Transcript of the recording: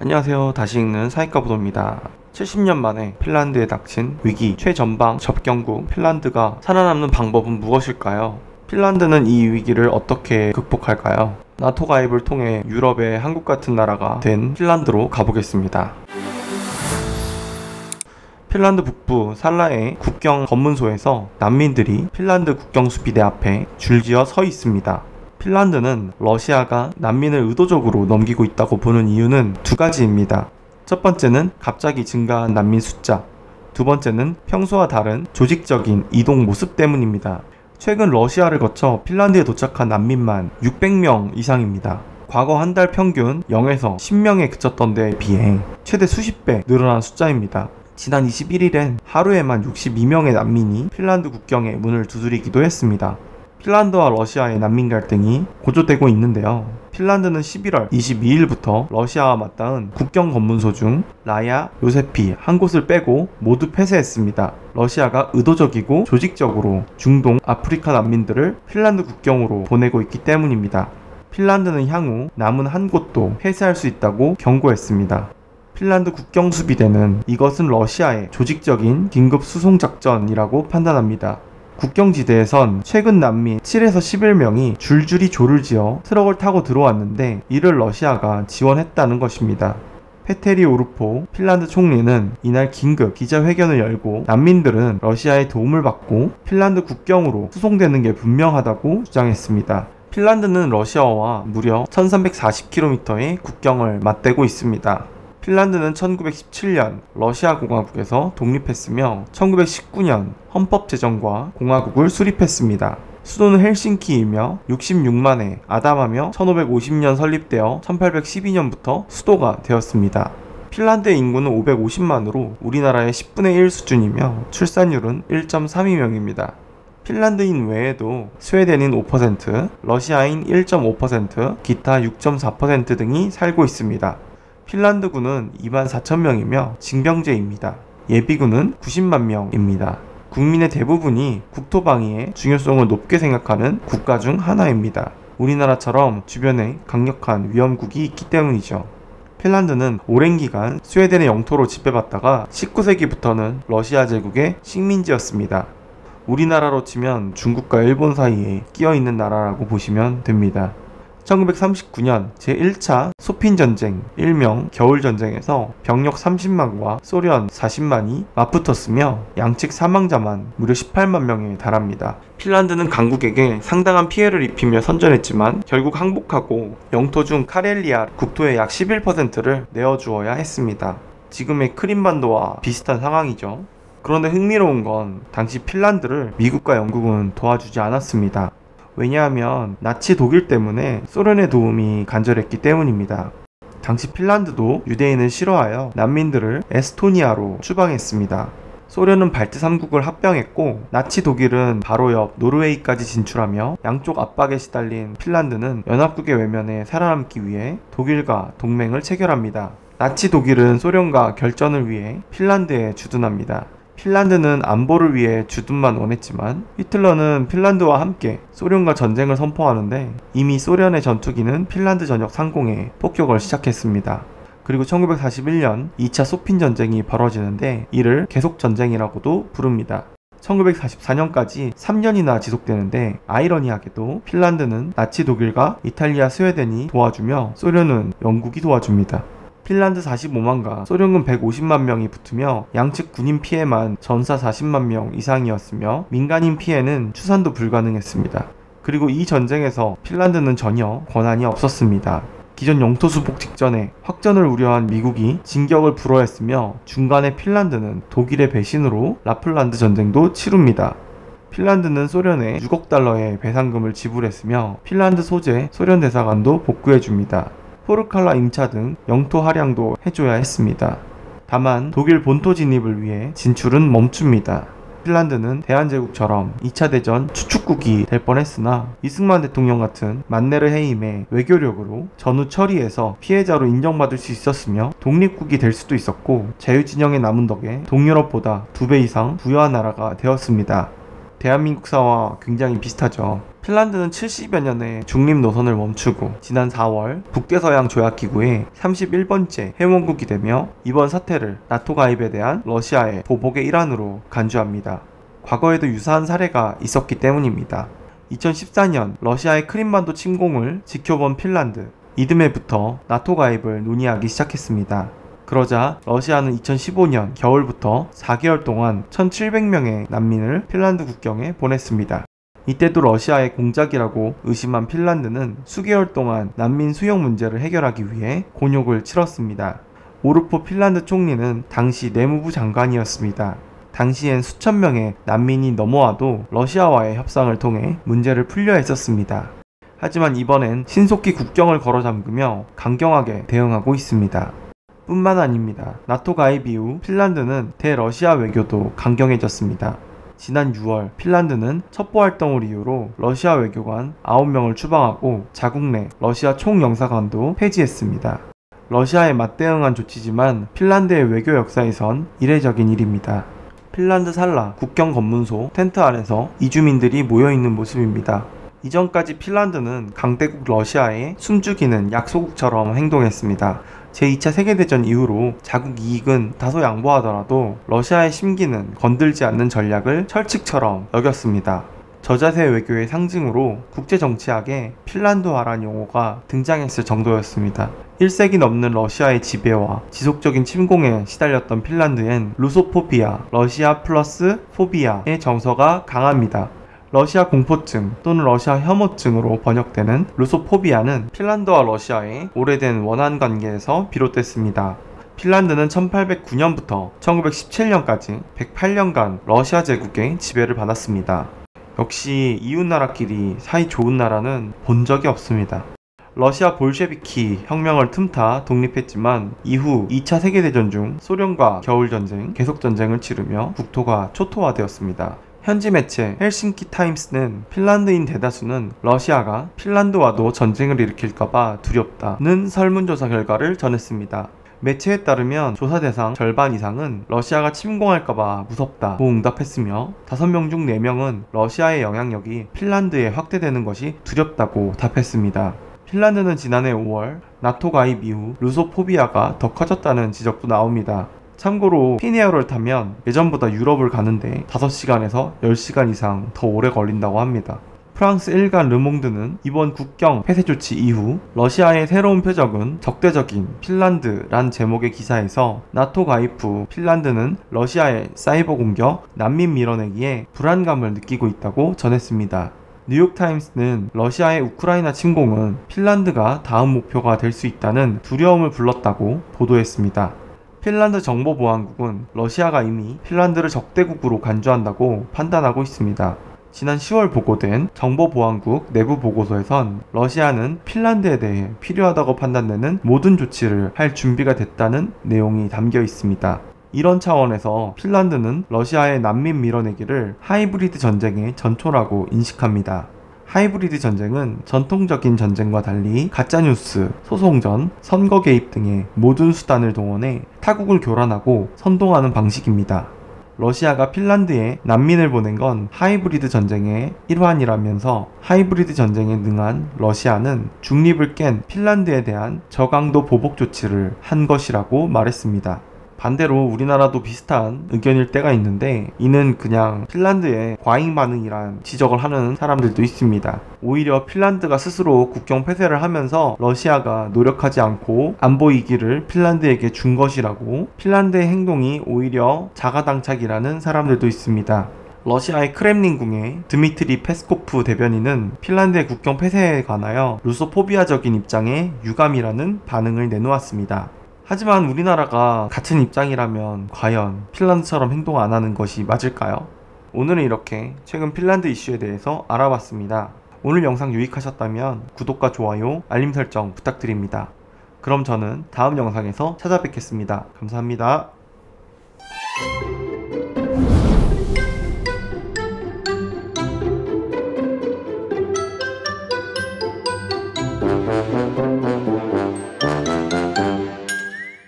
안녕하세요. 다시 읽는 사이가 부도입니다. 70년 만에 핀란드에 닥친 위기, 최전방 접경국 핀란드가 살아남는 방법은 무엇일까요? 핀란드는 이 위기를 어떻게 극복할까요? 나토 가입을 통해 유럽의 한국 같은 나라가 된 핀란드로 가보겠습니다. 핀란드 북부 살라의 국경 검문소에서 난민들이 핀란드 국경수비대 앞에 줄지어 서 있습니다. 핀란드는 러시아가 난민을 의도적으로 넘기고 있다고 보는 이유는 두 가지입니다. 첫 번째는 갑자기 증가한 난민 숫자, 두 번째는 평소와 다른 조직적인 이동 모습 때문입니다. 최근 러시아를 거쳐 핀란드에 도착한 난민만 600명 이상입니다. 과거 한 달 평균 0에서 10명에 그쳤던 데에 비해 최대 수십 배 늘어난 숫자입니다. 지난 21일엔 하루에만 62명의 난민이 핀란드 국경에 문을 두드리기도 했습니다. 핀란드와 러시아의 난민 갈등이 고조되고 있는데요. 핀란드는 11월 22일부터 러시아와 맞닿은 국경 검문소 중 라야, 요세피 한 곳을 빼고 모두 폐쇄했습니다. 러시아가 의도적이고 조직적으로 중동, 아프리카 난민들을 핀란드 국경으로 보내고 있기 때문입니다. 핀란드는 향후 남은 한 곳도 폐쇄할 수 있다고 경고했습니다. 핀란드 국경수비대는 이것은 러시아의 조직적인 긴급 수송작전이라고 판단합니다. 국경지대에선 최근 난민 7에서 11명이 줄줄이 조를 지어 트럭을 타고 들어왔는데 이를 러시아가 지원했다는 것입니다. 페테리 오르포 핀란드 총리는 이날 긴급 기자회견을 열고 난민들은 러시아의 도움을 받고 핀란드 국경으로 수송되는 게 분명하다고 주장했습니다. 핀란드는 러시아와 무려 1340km의 국경을 맞대고 있습니다. 핀란드는 1917년 러시아 공화국에서 독립했으며 1919년 헌법 제정과 공화국을 수립했습니다. 수도는 헬싱키이며 66만에 아담하며 1550년 설립되어 1812년부터 수도가 되었습니다. 핀란드의 인구는 550만으로 우리나라의 10분의 1 수준이며 출산율은 1.32명입니다. 핀란드인 외에도 스웨덴인 5%, 러시아인 1.5%, 기타 6.4% 등이 살고 있습니다. 핀란드군은 24,000명이며 징병제입니다. 예비군은 90만 명입니다. 국민의 대부분이 국토방위의 중요성을 높게 생각하는 국가 중 하나입니다. 우리나라처럼 주변에 강력한 위험국이 있기 때문이죠. 핀란드는 오랜 기간 스웨덴의 영토로 지배받다가 19세기부터는 러시아 제국의 식민지였습니다. 우리나라로 치면 중국과 일본 사이에 끼어있는 나라라고 보시면 됩니다. 1939년 제1차 소핀전쟁, 일명 겨울전쟁에서 병력 30만과 소련 40만이 맞붙었으며 양측 사망자만 무려 18만 명에 달합니다. 핀란드는 강국에게 상당한 피해를 입히며 선전했지만 결국 항복하고 영토 중 카렐리아 국토의 약 11%를 내어주어야 했습니다. 지금의 크림반도와 비슷한 상황이죠. 그런데 흥미로운 건 당시 핀란드를 미국과 영국은 도와주지 않았습니다. 왜냐하면 나치 독일 때문에 소련의 도움이 간절했기 때문입니다. 당시 핀란드도 유대인을 싫어하여 난민들을 에스토니아로 추방했습니다. 소련은 발트 3국을 합병했고 나치 독일은 바로 옆 노르웨이까지 진출하며 양쪽 압박에 시달린 핀란드는 연합국의 외면에 살아남기 위해 독일과 동맹을 체결합니다. 나치 독일은 소련과 결전을 위해 핀란드에 주둔합니다. 핀란드는 안보를 위해 주둔만 원했지만 히틀러는 핀란드와 함께 소련과 전쟁을 선포하는데 이미 소련의 전투기는 핀란드 전역 상공에 폭격을 시작했습니다. 그리고 1941년 2차 소핀 전쟁이 벌어지는데 이를 계속전쟁이라고도 부릅니다. 1944년까지 3년이나 지속되는데 아이러니하게도 핀란드는 나치 독일과 이탈리아 스웨덴이 도와주며 소련은 영국이 도와줍니다. 핀란드 45만과 소련군 150만 명이 붙으며 양측 군인 피해만 전사 40만 명 이상이었으며 민간인 피해는 추산도 불가능했습니다. 그리고 이 전쟁에서 핀란드는 전혀 권한이 없었습니다. 기존 영토 수복 직전에 확전을 우려한 미국이 진격을 불허했으며 중간에 핀란드는 독일의 배신으로 라플란드 전쟁도 치룹니다. 핀란드는 소련에 6억 달러의 배상금을 지불했으며 핀란드 소재 소련 대사관도 복구해줍니다. 포르칼라 임차 등 영토 할양도 해줘야 했습니다. 다만 독일 본토 진입을 위해 진출은 멈춥니다. 핀란드는 대한제국처럼 2차 대전 추축국이 될 뻔했으나 이승만 대통령 같은 만네르헤임의 외교력으로 전후 처리해서 피해자로 인정받을 수 있었으며 독립국이 될 수도 있었고 자유진영에 남은 덕에 동유럽보다 2배 이상 부유한 나라가 되었습니다. 대한민국사와 굉장히 비슷하죠. 핀란드는 70여 년의 중립 노선을 멈추고 지난 4월 북대서양 조약기구의 31번째 회원국이 되며 이번 사태를 나토 가입에 대한 러시아의 보복의 일환으로 간주합니다. 과거에도 유사한 사례가 있었기 때문입니다. 2014년 러시아의 크림반도 침공을 지켜본 핀란드, 이듬해부터 나토 가입을 논의하기 시작했습니다. 그러자 러시아는 2015년 겨울부터 4개월 동안 1,700명의 난민을 핀란드 국경에 보냈습니다. 이때도 러시아의 공작이라고 의심한 핀란드는 수개월 동안 난민 수용 문제를 해결하기 위해 곤욕을 치렀습니다. 오르포 핀란드 총리는 당시 내무부 장관이었습니다. 당시엔 수천 명의 난민이 넘어와도 러시아와의 협상을 통해 문제를 풀려 했었습니다. 하지만 이번엔 신속히 국경을 걸어 잠그며 강경하게 대응하고 있습니다. 뿐만 아닙니다. 나토 가입 이후 핀란드는 대러시아 외교도 강경해졌습니다. 지난 6월 핀란드는 첩보활동을 이유로 러시아 외교관 9명을 추방하고 자국 내 러시아 총영사관도 폐지했습니다. 러시아에 맞대응한 조치지만 핀란드의 외교 역사에선 이례적인 일입니다. 핀란드 살라 국경 검문소 텐트 안에서 이주민들이 모여있는 모습입니다. 이전까지 핀란드는 강대국 러시아에 숨죽이는 약소국처럼 행동했습니다. 제2차 세계대전 이후로 자국 이익은 다소 양보하더라도 러시아의 심기는 건들지 않는 전략을 철칙처럼 여겼습니다. 저자세 외교의 상징으로 국제정치학에 핀란드화란 용어가 등장했을 정도였습니다. 1세기 넘는 러시아의 지배와 지속적인 침공에 시달렸던 핀란드엔 루소포비아, 러시아 플러스 포비아의 정서가 강합니다. 러시아 공포증 또는 러시아 혐오증으로 번역되는 루소포비아는 핀란드와 러시아의 오래된 원한 관계에서 비롯됐습니다. 핀란드는 1809년부터 1917년까지 108년간 러시아 제국의 지배를 받았습니다. 역시 이웃나라끼리 사이 좋은 나라는 본 적이 없습니다. 러시아 볼셰비키 혁명을 틈타 독립했지만 이후 2차 세계대전 중 소련과 겨울전쟁, 계속전쟁을 치르며 국토가 초토화되었습니다. 현지 매체 헬싱키 타임스는 핀란드인 대다수는 러시아가 핀란드와도 전쟁을 일으킬까봐 두렵다는 설문조사 결과를 전했습니다. 매체에 따르면 조사 대상 절반 이상은 러시아가 침공할까봐 무섭다고 응답했으며 5명 중 4명은 러시아의 영향력이 핀란드에 확대되는 것이 두렵다고 답했습니다. 핀란드는 지난해 5월 나토 가입 이후 루소포비아가 더 커졌다는 지적도 나옵니다. 참고로 피니어를 타면 예전보다 유럽을 가는데 5시간에서 10시간 이상 더 오래 걸린다고 합니다. 프랑스 일간 르몽드는 이번 국경 폐쇄 조치 이후 러시아의 새로운 표적은 적대적인 핀란드란 제목의 기사에서 나토 가입 후 핀란드는 러시아의 사이버 공격, 난민 밀어내기에 불안감을 느끼고 있다고 전했습니다. 뉴욕타임스는 러시아의 우크라이나 침공은 핀란드가 다음 목표가 될 수 있다는 두려움을 불렀다고 보도했습니다. 핀란드 정보보안국은 러시아가 이미 핀란드를 적대국으로 간주한다고 판단하고 있습니다. 지난 10월 보고된 정보보안국 내부 보고서에선 러시아는 핀란드에 대해 필요하다고 판단되는 모든 조치를 할 준비가 됐다는 내용이 담겨 있습니다. 이런 차원에서 핀란드는 러시아의 난민 밀어내기를 하이브리드 전쟁의 전초라고 인식합니다. 하이브리드 전쟁은 전통적인 전쟁과 달리 가짜뉴스, 소송전, 선거 개입 등의 모든 수단을 동원해 타국을 교란하고 선동하는 방식입니다. 러시아가 핀란드에 난민을 보낸 건 하이브리드 전쟁의 일환이라면서 하이브리드 전쟁에 능한 러시아는 중립을 깬 핀란드에 대한 저강도 보복 조치를 한 것이라고 말했습니다. 반대로 우리나라도 비슷한 의견일 때가 있는데 이는 그냥 핀란드의 과잉 반응이란 지적을 하는 사람들도 있습니다. 오히려 핀란드가 스스로 국경 폐쇄를 하면서 러시아가 노력하지 않고 안보 위기를 핀란드에게 준 것이라고, 핀란드의 행동이 오히려 자가당착이라는 사람들도 있습니다. 러시아의 크렘린궁의 드미트리 페스코프 대변인은 핀란드의 국경 폐쇄에 관하여 루소포비아적인 입장에 유감이라는 반응을 내놓았습니다. 하지만 우리나라가 같은 입장이라면 과연 핀란드처럼 행동 안 하는 것이 맞을까요? 오늘은 이렇게 최근 핀란드 이슈에 대해서 알아봤습니다. 오늘 영상 유익하셨다면 구독과 좋아요, 알림 설정 부탁드립니다. 그럼 저는 다음 영상에서 찾아뵙겠습니다. 감사합니다.